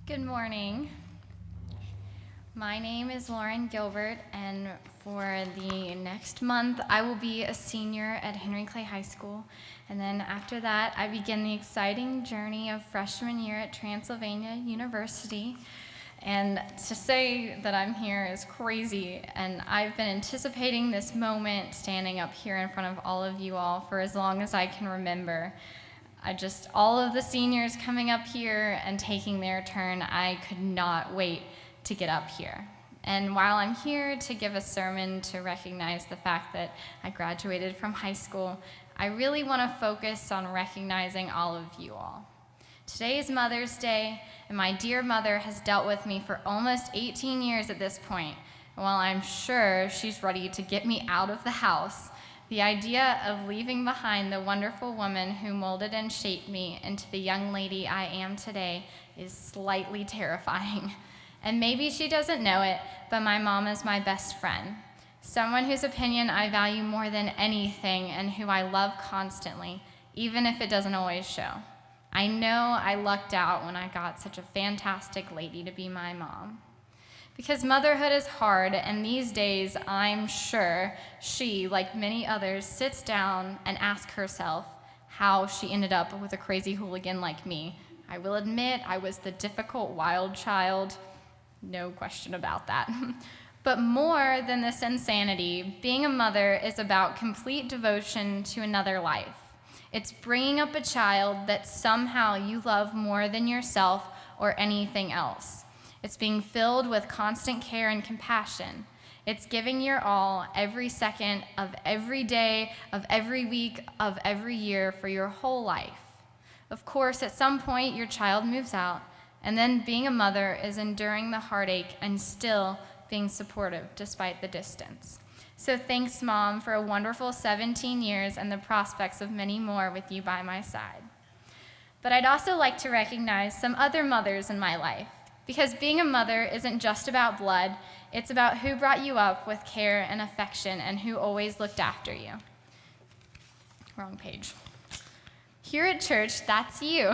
Good morning. My name is Lauren Gilbert, and for the next month, I will be a senior at Henry Clay High School. And then after that, I begin the exciting journey of freshman year at Transylvania University. And to say that I'm here is crazy, and I've been anticipating this moment standing up here in front of all of you all for as long as I can remember. All of the seniors coming up here and taking their turn, I could not wait to get up here. And while I'm here to give a sermon to recognize the fact that I graduated from high school, I really want to focus on recognizing all of you all. Today is Mother's Day, and my dear mother has dealt with me for almost 18 years at this point. And while I'm sure she's ready to get me out of the house, the idea of leaving behind the wonderful woman who molded and shaped me into the young lady I am today is slightly terrifying. And maybe she doesn't know it, but my mom is my best friend, someone whose opinion I value more than anything and who I love constantly, even if it doesn't always show. I know I lucked out when I got such a fantastic lady to be my mom. Because motherhood is hard, and these days, I'm sure she, like many others, sits down and asks herself how she ended up with a crazy hooligan like me. I will admit I was the difficult wild child, no question about that. But more than this insanity, being a mother is about complete devotion to another life. It's bringing up a child that somehow you love more than yourself or anything else. It's being filled with constant care and compassion. It's giving your all every second of every day, of every week, of every year for your whole life. Of course, at some point, your child moves out, and then being a mother is enduring the heartache and still being supportive despite the distance. So thanks, Mom, for a wonderful 17 years and the prospects of many more with you by my side. But I'd also like to recognize some other mothers in my life. Because being a mother isn't just about blood, it's about who brought you up with care and affection and who always looked after you. Wrong page. Here at church, that's you.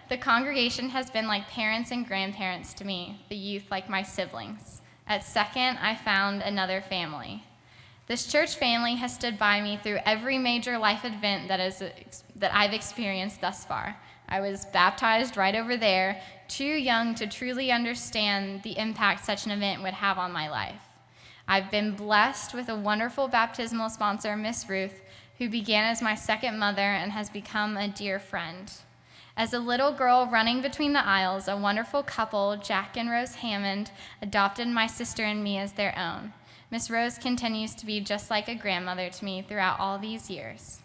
The congregation has been like parents and grandparents to me, the youth like my siblings. At Second, I found another family. This church family has stood by me through every major life event that I've experienced thus far. I was baptized right over there, too young to truly understand the impact such an event would have on my life. I've been blessed with a wonderful baptismal sponsor, Miss Ruth, who began as my second mother and has become a dear friend. As a little girl running between the aisles, a wonderful couple, Jack and Rose Hammond, adopted my sister and me as their own. Miss Rose continues to be just like a grandmother to me throughout all these years.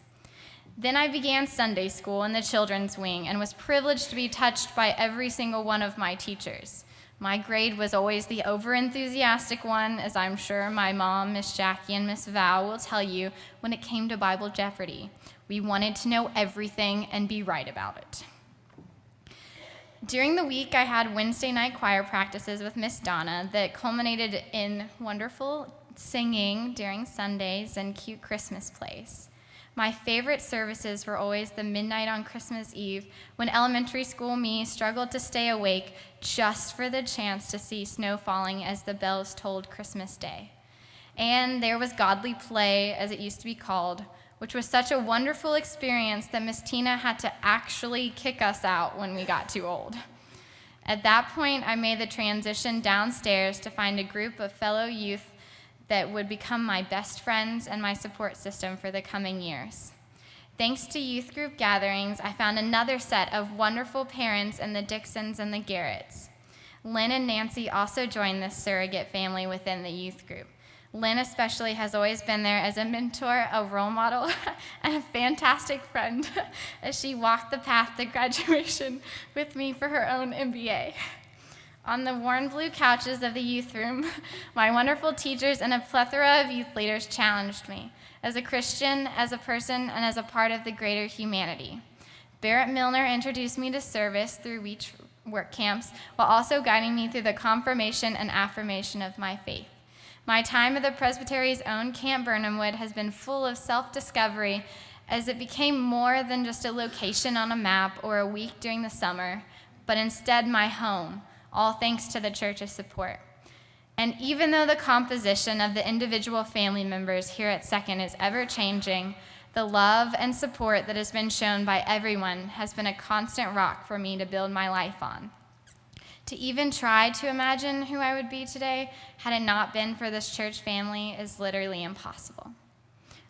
Then I began Sunday school in the children's wing and was privileged to be touched by every single one of my teachers. My grade was always the over-enthusiastic one, as I'm sure my mom, Miss Jackie, and Miss Val will tell you when it came to Bible Jeopardy. We wanted to know everything and be right about it. During the week, I had Wednesday night choir practices with Miss Donna that culminated in wonderful singing during Sundays and cute Christmas plays. My favorite services were always the midnight on Christmas Eve when elementary school me struggled to stay awake just for the chance to see snow falling as the bells tolled Christmas Day. And there was godly play, as it used to be called, which was such a wonderful experience that Miss Tina had to actually kick us out when we got too old. At that point, I made the transition downstairs to find a group of fellow youth that would become my best friends and my support system for the coming years. Thanks to youth group gatherings, I found another set of wonderful parents in the Dixons and the Garretts. Lynn and Nancy also joined this surrogate family within the youth group. Lynn especially has always been there as a mentor, a role model, and a fantastic friend as she walked the path to graduation with me for her own MBA. On the worn blue couches of the youth room, my wonderful teachers and a plethora of youth leaders challenged me as a Christian, as a person, and as a part of the greater humanity. Barrett Milner introduced me to service through Reach work camps while also guiding me through the confirmation and affirmation of my faith. My time at the Presbytery's own Camp Burnhamwood has been full of self-discovery as it became more than just a location on a map or a week during the summer, but instead my home, all thanks to the church's support. And even though the composition of the individual family members here at Second is ever changing, the love and support that has been shown by everyone has been a constant rock for me to build my life on. To even try to imagine who I would be today had it not been for this church family is literally impossible.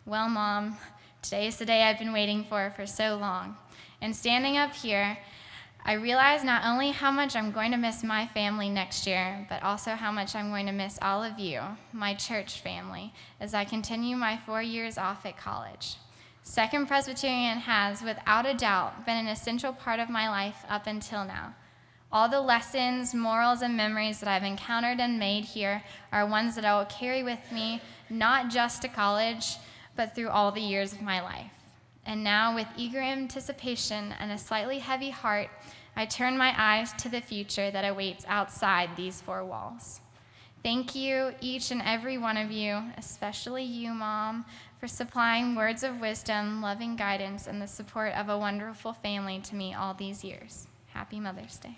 Well, Mom, today is the day I've been waiting for so long. And standing up here, I realize not only how much I'm going to miss my family next year, but also how much I'm going to miss all of you, my church family, as I continue my 4 years off at college. Second Presbyterian has, without a doubt, been an essential part of my life up until now. All the lessons, morals, and memories that I've encountered and made here are ones that I will carry with me, not just to college, but through all the years of my life. And now, with eager anticipation and a slightly heavy heart, I turn my eyes to the future that awaits outside these four walls. Thank you, each and every one of you, especially you, Mom, for supplying words of wisdom, loving guidance, and the support of a wonderful family to me all these years. Happy Mother's Day.